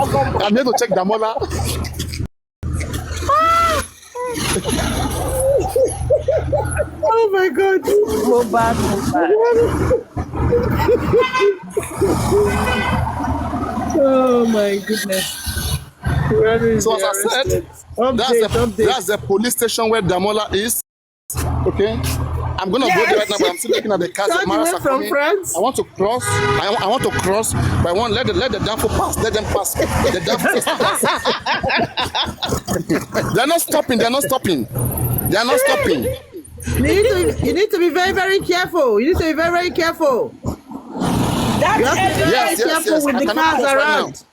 I'm here to check Damola. Oh my God. MOHBAD. Oh my goodness. So as I said, that's the police station where Damola is. Okay, I'm gonna go there right now, but I'm still looking at the cars. From France. I want to cross. I want to cross, but I want let the Danfo pass. Let them pass. The Danfo pass. They're not stopping. They're not stopping. They're not stopping. You need to be very, very careful. You need to be very, very careful. Yes, with the cars around.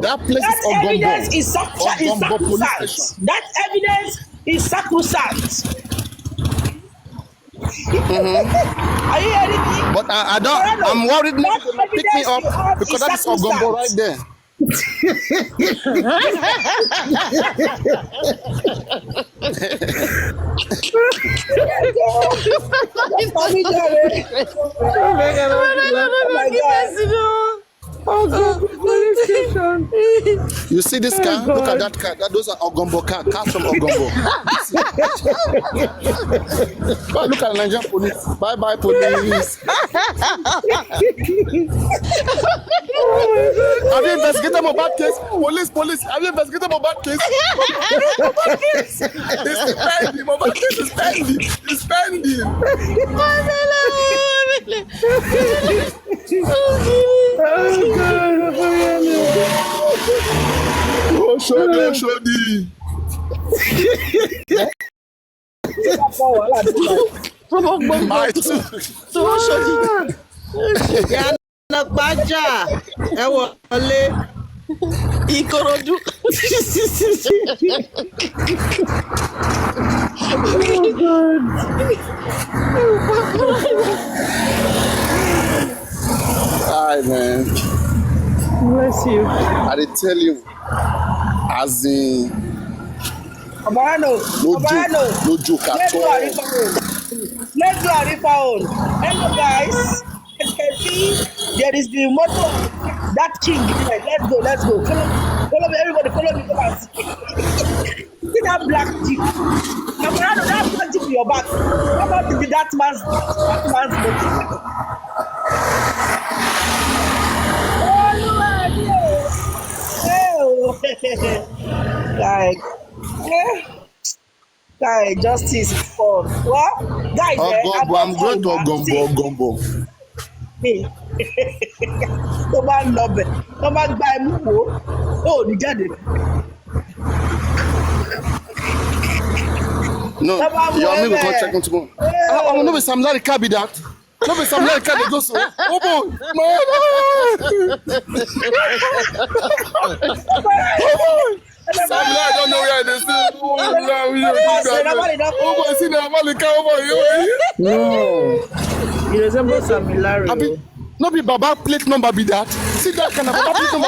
That place is evidence is sacrosanct. That evidence is sacrosanct. Are you hearing me? But I don't. I'm worried not to pick me up because that is Ogombo right there. Oh God, police station. You see this car? Look at that car. Those are Ogombo cars from Ogombo. But look at Nigerian police. Bye bye police. Have you investigated MOHBAD case? Police. Have you investigated MOHBAD case? MOHBAD case. It's pending. MOHBAD case is pending. It's pending. Oh, Shodi. My too. Baja. Ewole. Ikorodu. Hi, man. Bless you. I did tell you, as in, no joke at all. Let's do a refound. Hello, guys. As you can see, there is the motto that king. Let's go. Follow me, everybody. Follow me. Come and see. See that black jeep. Camarado, that black jeep in your back. How about that man's motor? Guy, justice is fun. What? Guys, I'm going to Ogombo. Tó bá ń lọ bẹ̀, tó bá gba ẹmú wo, ó ní jáde. No, you want me to come check on tomorrow? Oh, no, Sam Larry can't be that. No, Sam Larry can't go so. Oh, boy. No. Sam Larry, I don't know where it is. Oh, boy, see that Malika over here. No. You resemble Sam Larry. No be Baba plate number be that. See that kind of Baba plate number.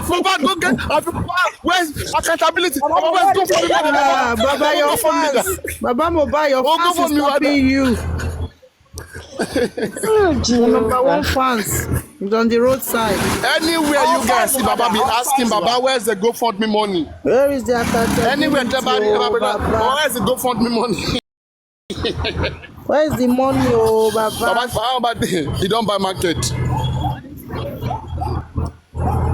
Baba, go get. Where's accountability? Baba, where's go for me? Baba, your fans. Baba MOHBAD, your fans is stopping you. Number one fans is on the roadside. Anywhere you guys see Baba be asking Baba, where's the GoFundMe money? Where is the accountability? Anywhere where's the GoFundMe money? Where is the money, oh Baba? Baba, he don't buy market.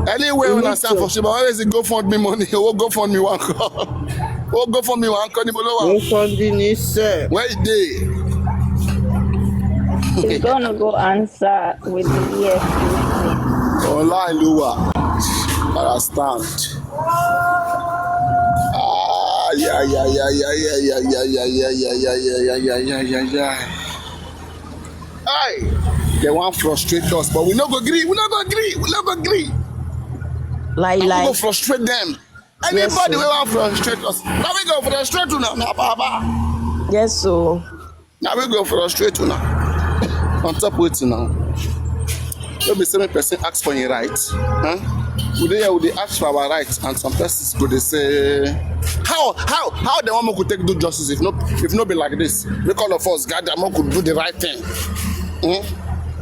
Anywhere when I stand for Shiba, where is the GoFundMe money? Oh, GoFundMe one call. Oh, GoFundMe one call. GoFundMe, sir. Where is they? He's gonna go answer with the EFCC. Ola Iluwa, understand. Yeah. Aye, they want to frustrate us, but we not go agree. Like. Go frustrate them. Anybody will want to frustrate us. Now we go frustrate you now, Baba. Yes, so. Now we go frustrate you now. On top of it now. Don't be saying person ask for your rights. Huh? Would they ask for our rights, and some persons could they say how the woman could take do justice if not be like this? Make all of us gather, could do the right thing.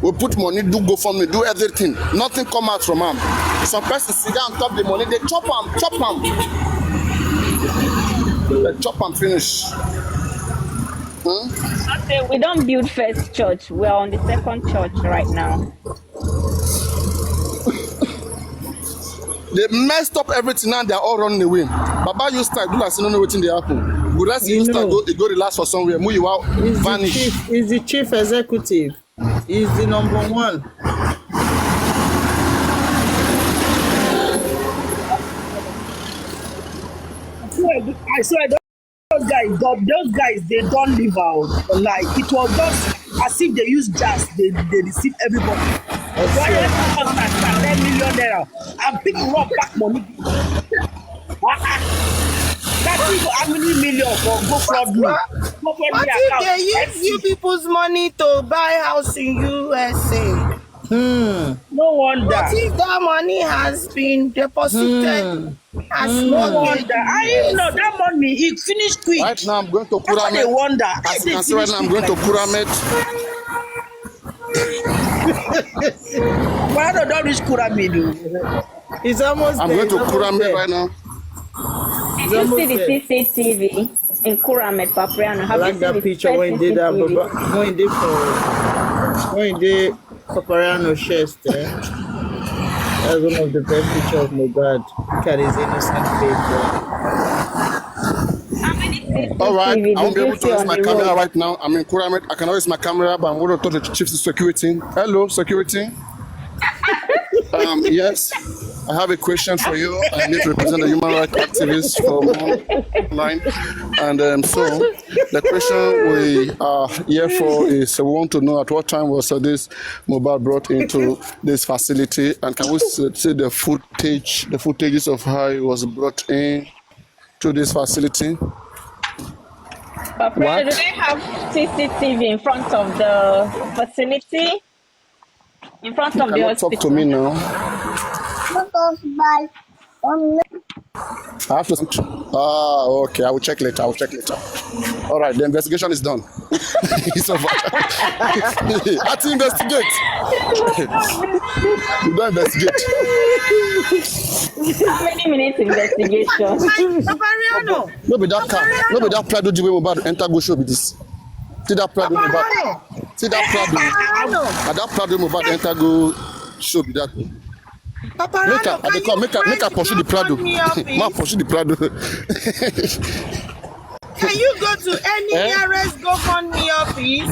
we put money, do go for me, do everything. Nothing come out from him. Some person sit down on top the money, they chop him. They chop and finish. Okay, we don't build first church. We're on the second church right now. They messed up everything and they're all running away. Baba used to do like you don't know what's in the happen. Good as you used to go relax for somewhere. Move you out, vanish. He's the chief executive. He's the number one. I swear those guys, they don't live out. Like it was just as if they use jazz, they deceive everybody. Why everyone 10 million naira and people run back money? That people how many million for go fraud me? Go fraud me What account. if they use you people's money to buy house in USA? No wonder. What if that money has been deposited as No mortgage? wonder. I didn't know that money it finished quick. Right now I'm going to That's what they Kuramet. wonder. As you can see right now I'm going to Kuramet. Why don't reach Kuramidu? It's almost I'm there. going to Kuramet right now. Did you see the CCTV in Kuramet, Papariano? I Have like you that seen the picture when he did that, CCTV? when he did papariano chest. That's one of the best pictures of MOHBAD. Look at his innocent face. How many All right, CCTV I won't be did able you to see use on my the camera road? right now. I'm in Kuramet. I cannot use my camera, but I'm going to talk to the chief of security. Hello, security. Yes, I have a question for you. I need to represent a human rights activist from online. And so the question we are here for is we want to know at what time was this MOHBAD brought into this facility, and can we see the footages of how it was brought in to this facility? Papariano, do they have CCTV in front of the facility? In front of the Cannot talk to hospital? me now. I have to. Okay. I will check later. All right. The investigation is done. It's over. I have to investigate. You don't investigate. How many minutes investigation? Papariano! No be that car. No be that Prado way MOHBAD enter go show be this. See that Prado MOHBAD. See that Prado. And that Prado MOHBAD enter go show be that. Make I pursue the Prado. Ma pursue the Prado. Can you go to any nearest GoFundMe office?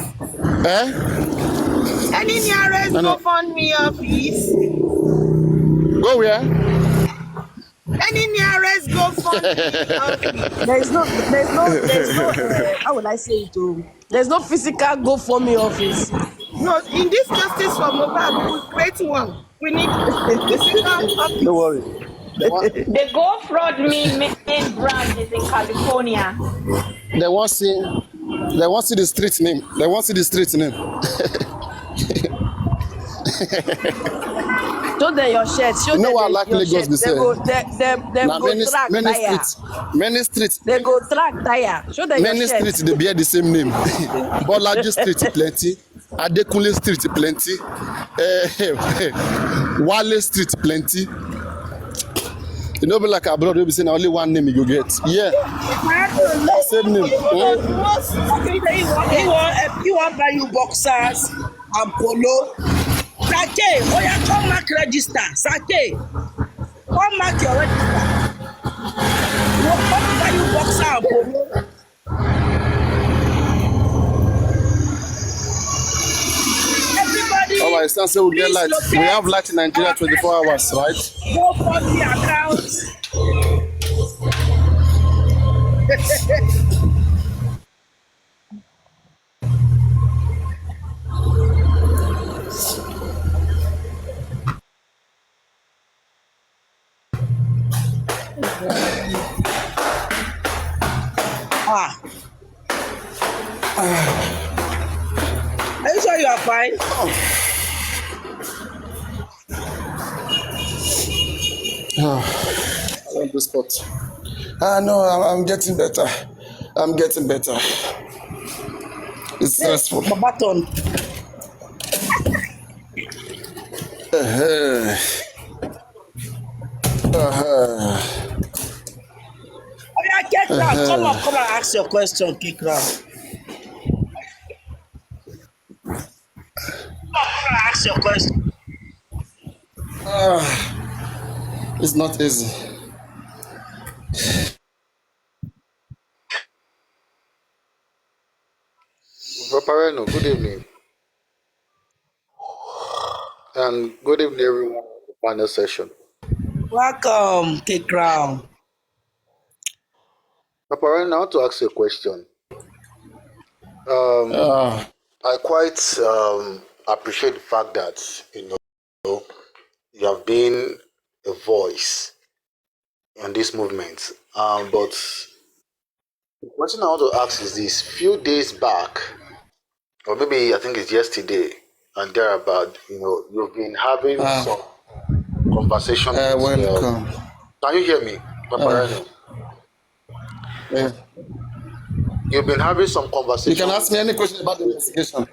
Any nearest GoFundMe office? Go where? Any nearest GoFundMe office? There's no how will I say it? There's no physical GoFundMe office. No, in this justice for MOHBAD, we will create one. We need physical office. Don't worry. The Go Fraud Me main branch is in California. They want see the street name. Show them your shirt. Show You know them what I like your Lagos shirt. be saying? They Now go track tire. many streets. They go track tire. Show them Many your shirt. streets they bear the same name. Bolaji Street plenty, Adekunle Street plenty, Wale Street plenty. You know, be like abroad, we be saying only one name you go get. Yeah, same name. You want buy you boxers and polo. Sake, oh yeah, come mark register. Sake, come mark your register. You want to buy you boxer and polo. Everybody, All right, so say we get light. We have light in Nigeria 24 hours, right? go for the account. Are you sure you are fine? I want this spot. No, I'm getting better. It's stressful. My baton. Uh-huh. Uh-huh. Oh yeah, get round. Come and ask your question, kick round. Come and ask your question. It's not easy. Papariano, good evening. And good evening, everyone, on the panel session. Welcome, kick round. Papariano, I want to ask you a question. I quite appreciate the fact that, you have been a voice in this movement. But the question I want to ask is this. Few days back, or maybe I think it's yesterday and thereabout, you've been having some conversation with, welcome. can you hear me, Papariano? Yeah. You've been having some You conversation. can ask me any question about the investigation.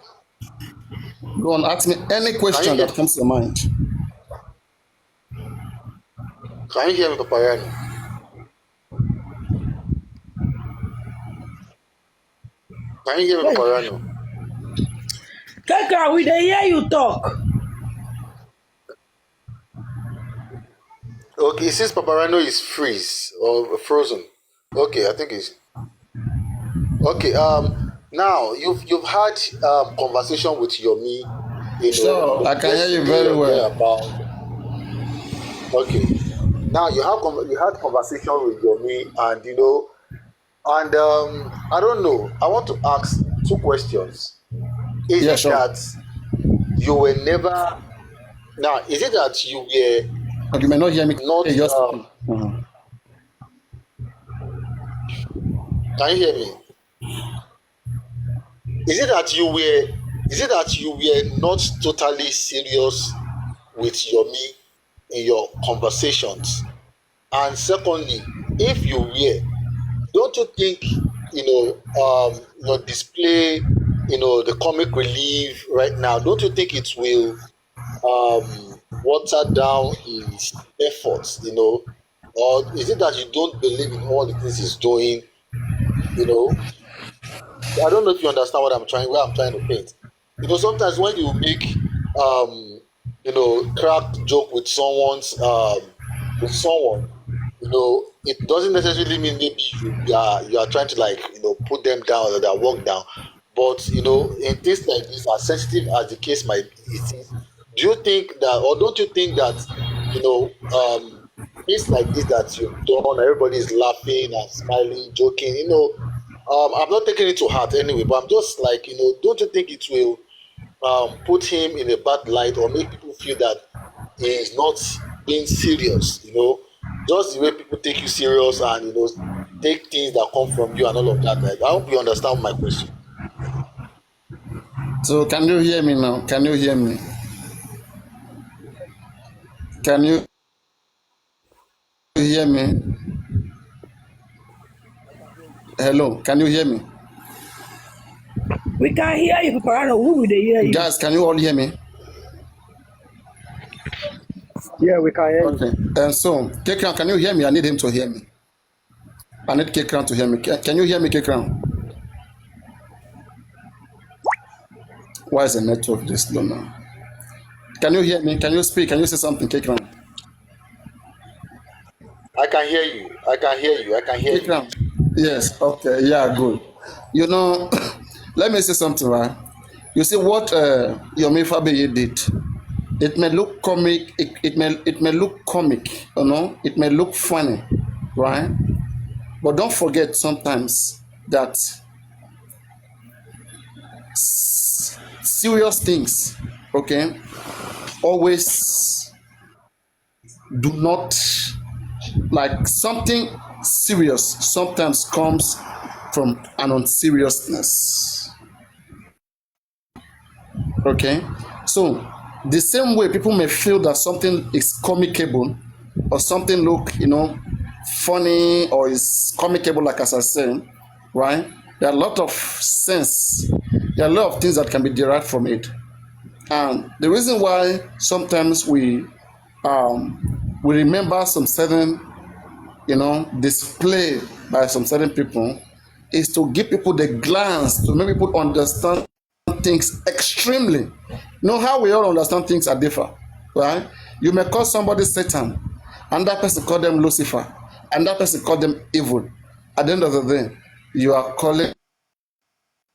Go on, ask me any question that comes to your mind. Can you hear me, Papariano? Can you hear me, Papariano? Kick round, we dey hear you talk. Okay, since Papariano is freeze or frozen. Okay, I think it's okay. Now you've had conversation with Yomi. Sure, I can hear you very well. Okay. Now you had conversation with Yomi, and and I don't know. I want to ask two questions. Is it sure. that you were never? Now, is it that you were? But you may not hear me. Not. Hey, just Can you hear me? Is it that you were not totally serious with Yomi in your conversations? And secondly, if you were, don't you think your display, the comic relief right now, don't you think it will water down his efforts, or is it that you don't believe in all the things he's doing? I don't know if you understand where I'm trying to paint. Sometimes when you make crack joke with someone, it doesn't necessarily mean maybe you are trying to put them down or that walk down. But in things like this, as sensitive as the case might be, do you think that, or don't you think that things like this that you've done, everybody is laughing and smiling, joking, I'm not taking it to heart anyway, but I'm just don't you think it will put him in a bad light or make people feel that he is not being serious, just the way people take you serious and take things that come from you and all of that. I hope you understand my question. So can you hear me now? Can you hear me? Can you hear me? Hello, can you hear me? We can hear you, Papariano. Who will they hear you? Guys, can you all hear me? Yeah, we can hear you. Okay. And so, Kekran, can you hear me? I need him to hear me. I need Kekran to hear me. Can you hear me, Kekran? Why is the network this low now? Can you hear me? Can you speak? Can you say something, Kekran? I can hear you. I can hear you. I can hear you. Kekran? Yes. Okay. Yeah. Good. Let me say something, right? You see what Yomi Fabiyi did. It may look comic. It may look comic. It may look funny, right? But don't forget sometimes that serious things, okay, always do not, like, something serious sometimes comes from an unseriousness. Okay, so the same way people may feel that something is comicable or something look funny or is comicable, like as I said, right? There are a lot of sense, there are a lot of things that can be derived from it. And the reason why sometimes we remember some certain, display by some certain people is to give people the glance, to make people understand things extremely. You know how we all understand things are different, right? You may call somebody Satan, and that person call them Lucifer, and that person call them evil. At the end of the day, you are calling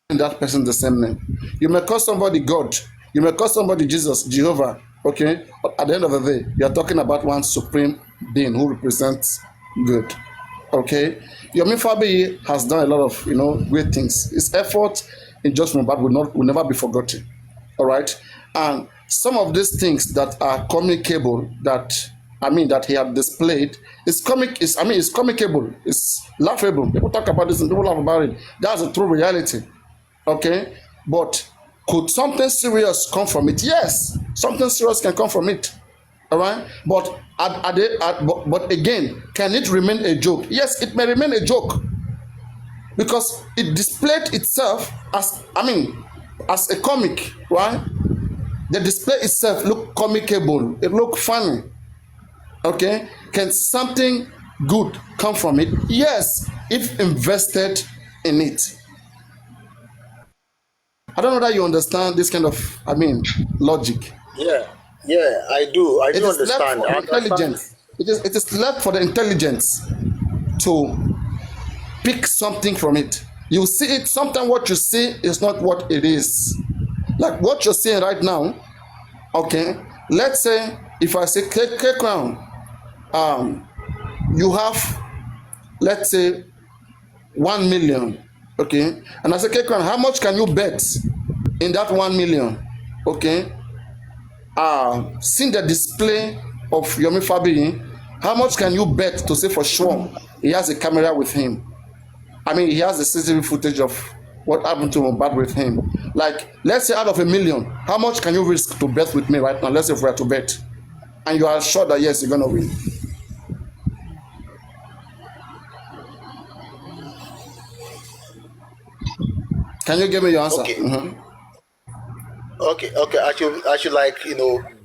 that person the same name. You may call somebody God, you may call somebody Jesus, Jehovah, okay? But at the end of the day, you are talking about one supreme being who represents good, okay? Yomi Fabi has done a lot of, great things. His effort in Just MOHBAD will never be forgotten, all right? And some of these things that are communicable, that he had displayed, it's communicable, it's laughable. People talk about this and people laugh about it. That's a true reality. Okay, but could something serious come from it? Yes, something serious can come from it. All right, but but again, can it remain a joke? Yes, it may remain a joke because it displayed itself as a comic, right? The display itself looked comicable. It looked funny. Okay, can something good come from it? Yes, if invested in it. I don't know that you understand this kind of, logic. Yeah, I do. I do understand. Left for intelligence. It is left for the intelligence to pick something from it. You see it. Sometimes what you see is not what it is. Like what you're seeing right now. Okay, let's say if I say K Crown, you have, let's say, 1 million. Okay, and I say, K Crown, how much can you bet in that 1 million? Okay, seeing the display of Yomi Fabi, how much can you bet to say for sure he has a camera with him? He has the CCTV footage of what happened to MOHBAD with him. Like, let's say out of 1 million, how much can you risk to bet with me right now? Let's say if we are to bet, and you are sure that yes, you're gonna win. Can you give me your answer? Okay. Okay. I should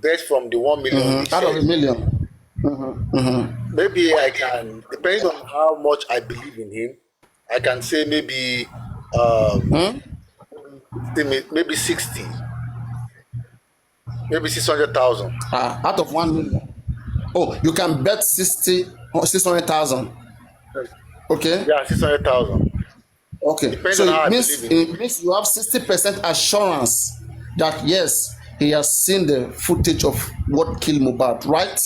bet from the 1 million. Out of 1 million. Maybe I can, depending on how much I believe in him, I can say maybe maybe 60, maybe 600,000. Out of 1 million. Oh, you can bet 600,000. Okay. Yeah, 600,000. Okay, Depends so on how it I means believe you have 60% assurance that yes, he has seen the footage of what killed MOHBAD, right?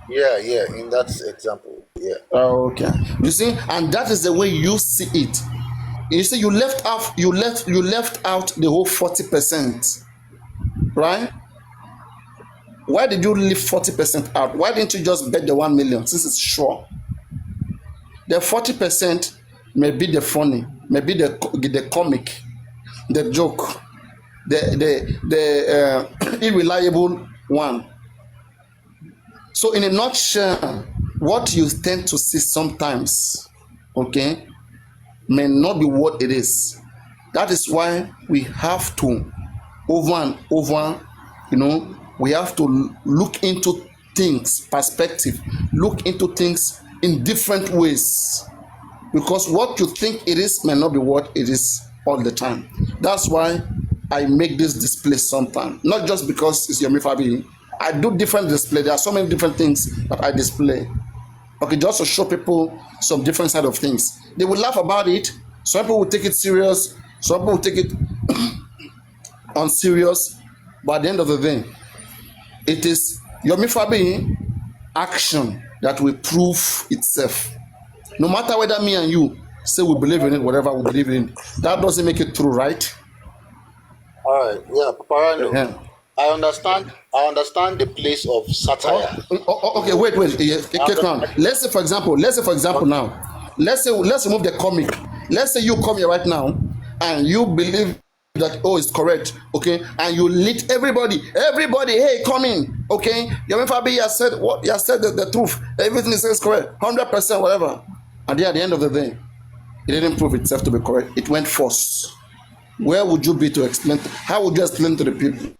Yeah, in that example, yeah. Okay, you see, and that is the way you see it. You see, you left out the whole 40%, right? Why did you leave 40% out? Why didn't you just bet the 1 million since it's sure? The 40% may be the funny, maybe the comic, the joke, the irreliable one. So in a nutshell, what you tend to see sometimes, okay, may not be what it is. That is why we have to, over and over, we have to look into things, perspective, look into things in different ways. Because what you think it is may not be what it is all the time. That's why I make this display sometimes. Not just because it's Yomi Fabi. I do different display. There are so many different things that I display. Okay, just to show people some different side of things. They will laugh about it. Some people will take it serious. Some people will take it unserious. But at the end of the day, it is Yomi Fabi action that will prove itself. No matter whether me and you say we believe in it, whatever we believe in, that doesn't make it true, right? All right, yeah, papariano. Yeah. I understand the place of satire. Okay, wait. Let's say for example now. Let's remove the comic. Let's say you come here right now and you believe that it's correct, okay, and you lead everybody, hey, come in, okay. Yomi Fabi has said what he has said the truth. Everything he says is correct, 100%, whatever. And then at the end of the day, it didn't prove itself to be correct. It went false. Where would you be to explain? How would you explain to the people?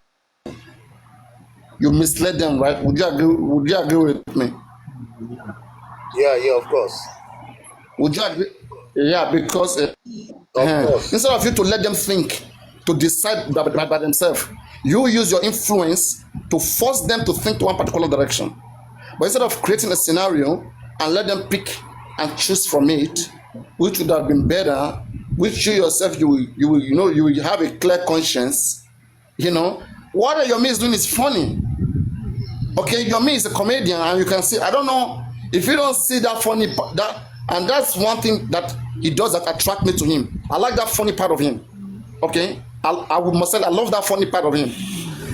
You misled them, right? Would you agree? Would you agree with me? Yeah, of course. Would you agree? Yeah, because instead of you to let them think, to decide by themselves, you use your influence to force them to think to one particular direction. But instead of creating a scenario and let them pick and choose from it, which would have been better, which you yourself you will have a clear conscience. What Yomi is doing is funny. Okay, Yomi is a comedian, and you can see. I don't know if you don't see that funny part. And that's one thing that he does that attract me to him. I like that funny part of him. Okay, I must say I love that funny part of him.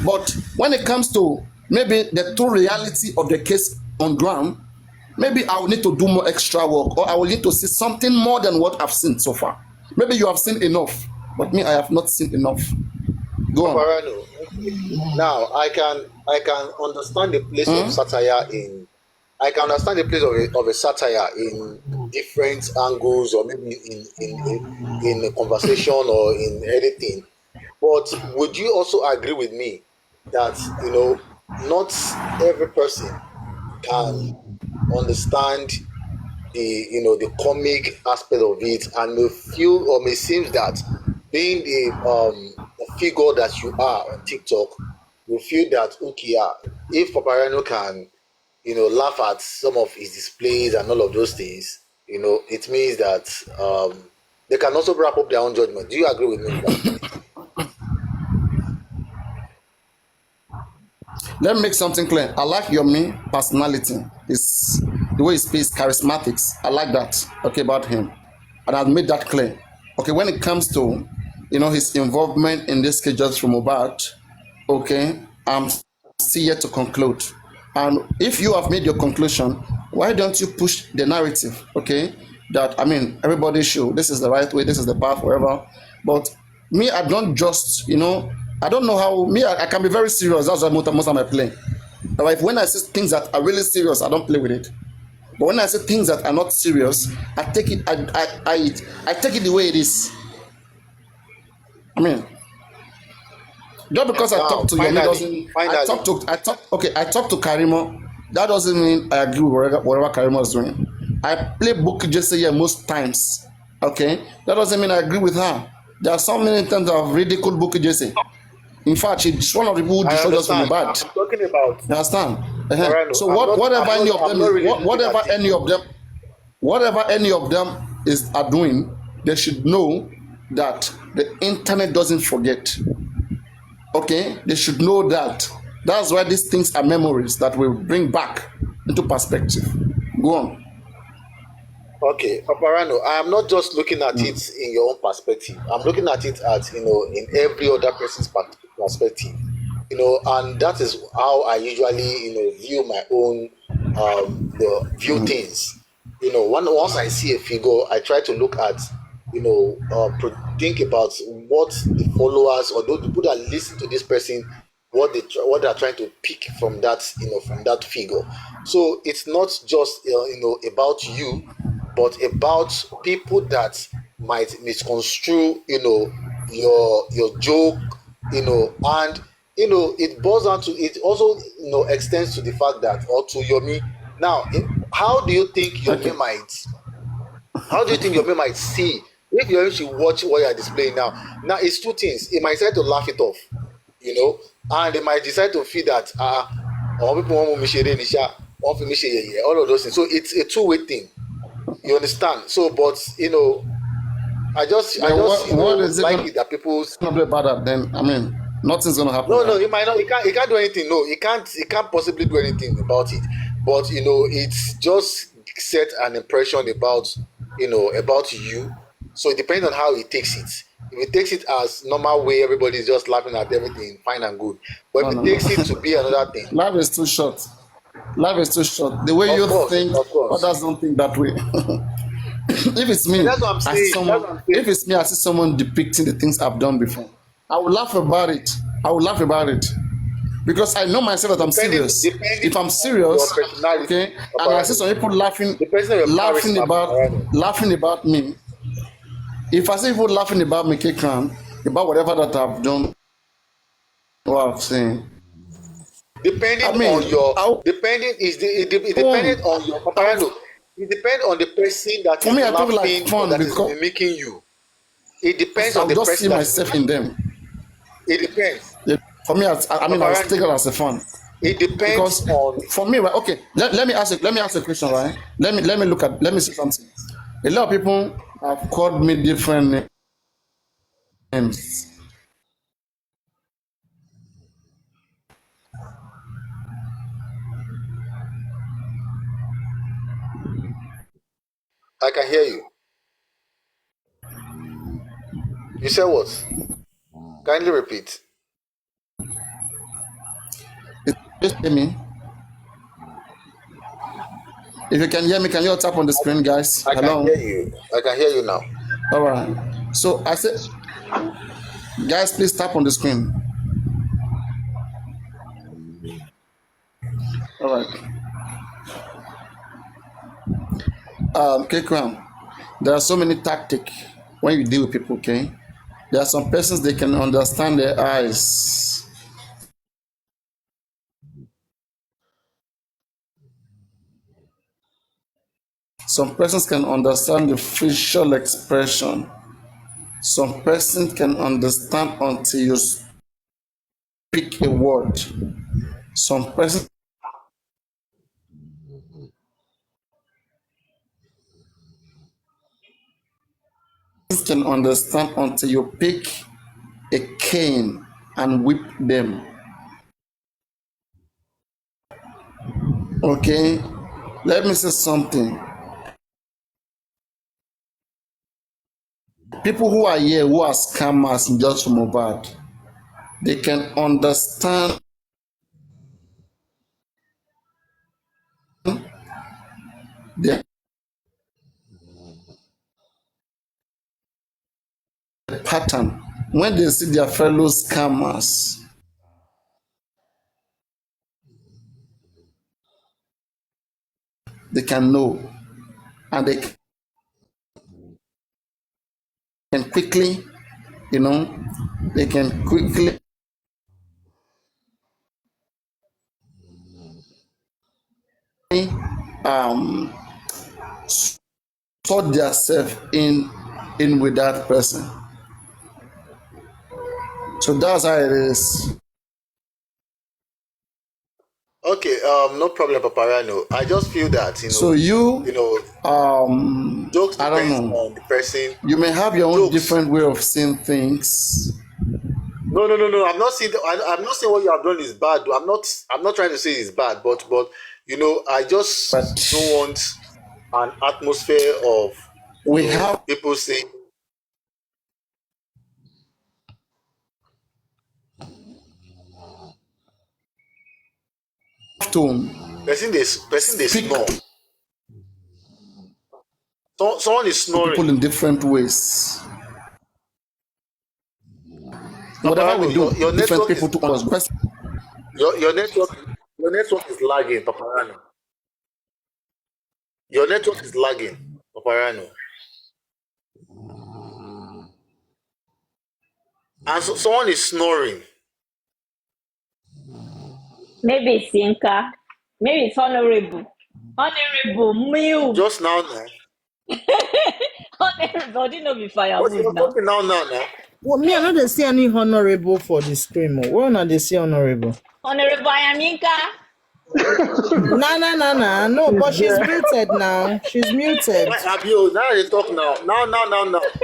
But when it comes to maybe the true reality of the case on ground, maybe I will need to do more extra work, or I will need to see something more than what I've seen so far. Maybe you have seen enough, but me, I have not seen enough. Go on. Papariano. Now I can understand the place of satire in. I can understand the place of a satire in different angles, or maybe in a conversation or in anything. But would you also agree with me that not every person can understand the comic aspect of it, and may feel or may seem that being the figure that you are on TikTok, you feel that if Papariano can laugh at some of his displays and all of those things, it means that they can also wrap up their own judgment. Do you agree with me with that? Let me make something clear. I like Yomi personality. It's the way he speaks, charismatics. I like that. Okay, about him, and I've made that clear. Okay, when it comes to his involvement in this case just from MOHBAD, okay, I'm still yet to conclude. And if you have made your conclusion, why don't you push the narrative? Okay, that everybody should. This is the right way. This is the path, whatever. But me, I don't just I don't know how I can be very serious. That's why most of my play. Like when I say things that are really serious, I don't play with it. But when I say things that are not serious, I take it. I take it the way it is. Just because I talk to Yomi doesn't. I talk to Karimo. That doesn't mean I agree with whatever Karimo is doing. I play Bukky Jesse here most times. Okay, that doesn't mean I agree with her. There are so many times I've ridiculed Bukky Jesse. In fact, she's one of the people who destroyed us from MOHBAD. I'm talking about. You understand? So whatever any of them are doing, they should know that the internet doesn't forget. Okay, they should know that. That's why these things are memories that will bring back into perspective. Go on. Okay, Papariano, I am not just looking at it in your own perspective. I'm looking at it as in every other person's perspective. And that is how I usually view my own view things. Once I see a figure, I try to look at think about what the followers or those people that listen to this person, what they are trying to pick from that from that figure. So it's not just about you, but about people that might misconstrue your joke, and it boils down to, it also extends to the fact that, or to Yomi. Now, how do you think Yomi might see if Yomi should watch what you are displaying now? Now it's two things. He might decide to laugh it off, and they might decide to feel that all people want me share all of those things. So it's a two-way thing. You understand? So, but I just like it that people not about that. Then nothing's gonna happen. No, he might not. He can't do anything. No, he can't possibly do anything about it. But it's just set an impression about you. So it depends on how he takes it. If he takes it as normal way, everybody's just laughing at everything, fine and good. But if he takes it to be another thing, life is too short. Life is too short. The way think, others don't think that way. If it's me, if it's me, I see someone depicting the things I've done before, I will laugh about it. Because I know myself that I'm serious. If I'm serious, okay, and I see some people laughing about me. If I see people laughing about me, Kekran, about whatever that I've done or I've seen. Depending I mean, on your, I'll, depending is the it depending on your papariano. It depends on the person that for is me, I took it like laughing or fun that is because mimicking you. It depends on I'll the just see person that is myself in them. it depends. For me, I mean, I'll take it Papariano. as a fun It depends because on for me, right, okay, let me ask a question, right? Let me say something. A lot of people have called me different names. I can hear you. You said what? Kindly repeat. Just hear me. If you can hear me, can you all tap on the screen, guys? I can Hello. hear you. I can hear you now. All right. So I said, guys, please tap on the screen. All right. Kekram, there are so many tactics when you deal with people. Okay, there are some persons they can understand their eyes. Some persons can understand the facial expression. Some persons can understand until you speak a word. Some persons can understand until you pick a cane and whip them. Okay, let me say something. People who are here who are scammers just from MOHBAD, they can understand the pattern. When they see their fellow scammers, they can know and they can quickly, you know, they can quickly um sort themselves in with that person. So that's how it is. Okay, no problem, Papariano. I just feel that So you know, jokes I don't depends know. on the person. You may have your own Jokes. different way of seeing things. No, no, no, no. I'm not saying I'm not saying what you have done is bad. I'm not trying to say it's bad, but I just But don't want an atmosphere of we have people saying to person they speak snore. Someone is to people snoring. in different ways. Whatever we Paparano, do, your different network people is to us. your network is lagging, Paparano. Your network is lagging, Paparano. And someone is snoring. Maybe it's Inka. Maybe it's honorable. Honorable Mew. Just now. Honorable. Didn't know be What firewood you're now. talking now. Well, me, I know they see any honorable for the scream. Why not they see honorable? Honorable I am Inka. Nah. No, but she's muted now. She's muted. Why Abio? Now they talk now.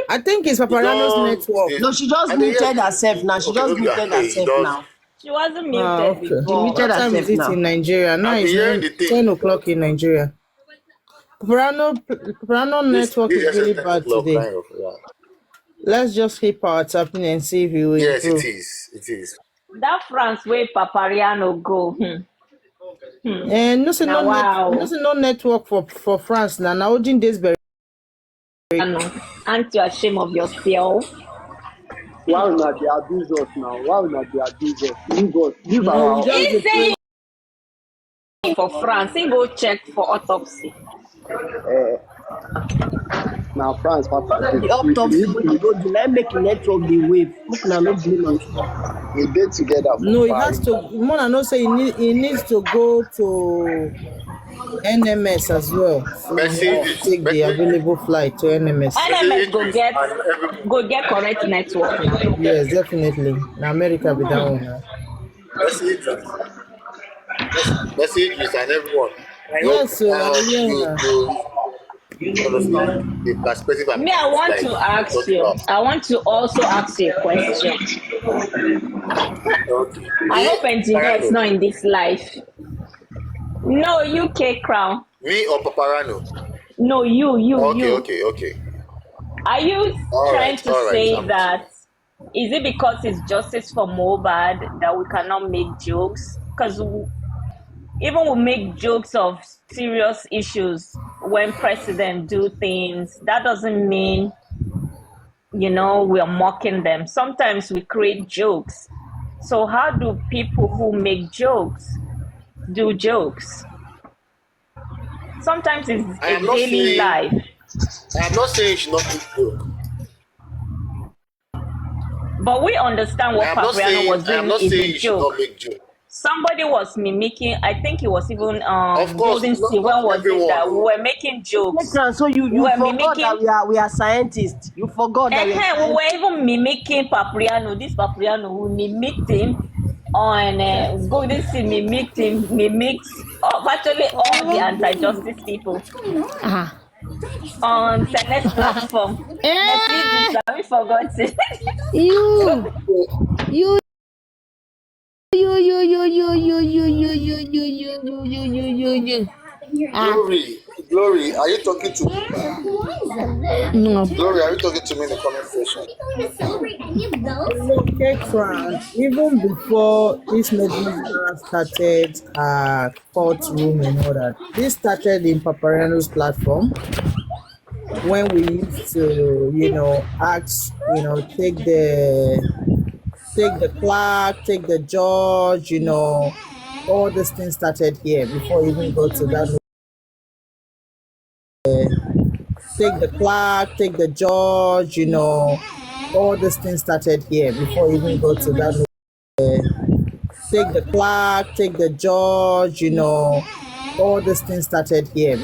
I think it's You Papariano's don't. network. No, she just I dey hear muted herself now. She okay, just no be muted okay. You herself don't. now. She wasn't Ah, muted okay. She before. muted What time is herself it now. in Nigeria? Now I'm it's hearing the thing. 10 o'clock in Nigeria. Paparano network This is is really 10 bad o'clock today. kind of. Yeah. Let's just hit our tapping and see if it will Yes, it improve. is. It is. That France way Papariano go. And Now wow. no network for France now. Now Ojin days very. Aren't you ashamed of yourself? Why not they abuse us now? Why not they abuse us? Leave us. Leave No, we our just He dey pray. say for France, he go check for autopsy. Now France pass All of it. the autopsy wey he go do, let make network the wave. Make una no blame am small. We did together No, for he has Paris. to. Mona no say he needs to go to NMS as well. So he Mercy has to Idris, take the available flight to NMS. Mercy NMS Idris and everyone. go get correct network now. Yes, definitely. Now America be that one now. Mercy Idris, Mercy Idris and everyone. I hope Yes, so you yeah. understand the perspective I'm Me, I want to ask talking you. about. I want to also ask you a question. Okay. I Me, hope engineer is Parano. not in this life. No, UK crown. Me or Paparano? No, you, Okay, you. okay, okay. Are you trying to All right. say I'm with you. that is it because it's justice for MOHBAD that we cannot make jokes? Because even we make jokes of serious issues when president do things. That doesn't mean we're mocking them. Sometimes we create jokes. So how do people who make jokes do jokes? Sometimes it's I a am not daily saying life. you should not make joke. But we understand what Papariano was I am doing not is saying a you should not joke. make joke. Somebody was mimicking, I think it was even Of course, Golden Sea. not When was it everyone. that we were making jokes? So you We were forgot that mimicking. we are scientists. You forgot that we are We scientists. were even mimicking Papariano. This Papariano, we mimicked him on Golden Sea, mimicked virtually all the anti-justice people on Senate platform. Mercedes, have we forgotten? You you. Glory, are you talking to me? No. Glory, are you talking to me in the comment section? Okay, Crown. Even before this Medina started courtroom and all that, this started in Papariano's platform when we used to, ask, take the clerk, take the judge, all these things started here before we even go to that. Take the clerk, take the judge, all these things started here before we even go to that. Take the clerk, take the judge, all these things started here.